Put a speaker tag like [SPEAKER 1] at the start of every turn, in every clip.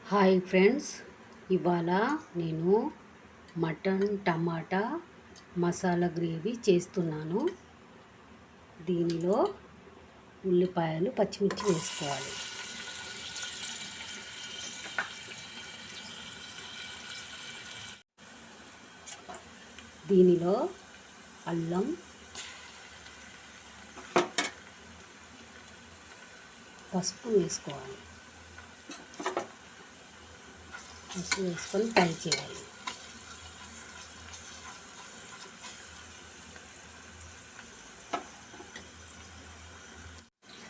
[SPEAKER 1] Hi friends, ఇవాళ నేను mutton టమాటా masala gravy చేస్తున్నాను. దీనిలో ఉల్లిపాయలు పచ్చిమిర్చి వేసుకోవాలి. దీనిలో అల్లం, పసుపు వేసుకోవాలి. పసుపు వేసుకొని ఫ్రై చేయాలి.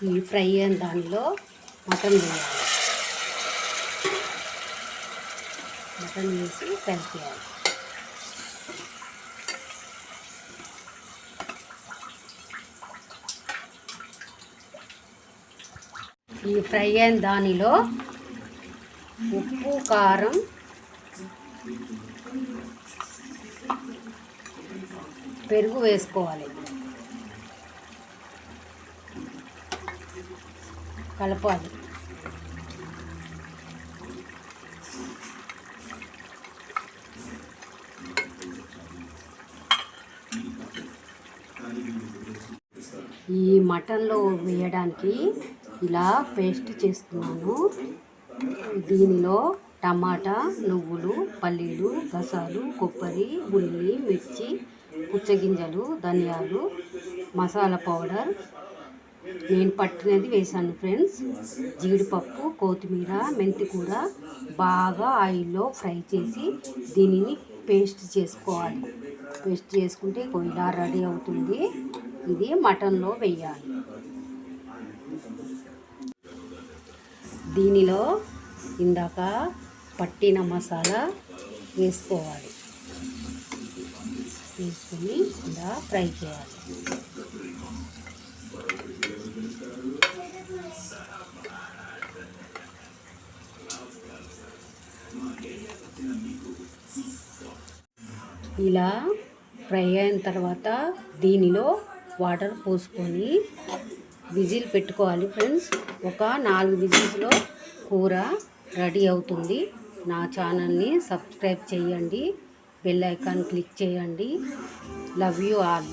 [SPEAKER 1] ఈ ఫ్రై అయిన దానిలో మటన్ వేయాలి. మటన్ వేసి ఫ్రై చేయాలి. ఈ ఫ్రై అయిన దానిలో ఉప్పు, కారం, పెరుగు వేసుకోవాలి. కలపాలి. ఈ మటన్లో వేయడానికి ఇలా పేస్ట్ చేస్తున్నాను. దీనిలో టమాటా, నువ్వులు, పల్లీలు, గసాలు, కొబ్బరి, ఉల్లి, మిర్చి, పుచ్చగింజలు, ధనియాలు, మసాలా పౌడర్ నేను పట్టినది వేసాను ఫ్రెండ్స్. జీడిపప్పు, కొత్తిమీర, మెంతి కూర బాగా ఆయిల్లో ఫ్రై చేసి దీనిని పేస్ట్ చేసుకోవాలి. పేస్ట్ చేసుకుంటే ఇలా రెడీ అవుతుంది. ఇది మటన్లో వేయాలి. దీనిలో ఇందాక పట్టిన మసాలా వేసుకోవాలి. వేసుకొని ఇలా ఫ్రై చేయాలి. ఇలా ఫ్రై అయిన తర్వాత దీనిలో వాటర్ పోసుకొని విజిల్ పెట్టుకోవాలి ఫ్రెండ్స్. ఒక 4 విజిల్స్లో కూర రెడీ అవుతుంది. నా ఛానల్ని సబ్స్క్రైబ్ చేయండి, బెల్ ఐకాన్ క్లిక్ చేయండి. Love you all.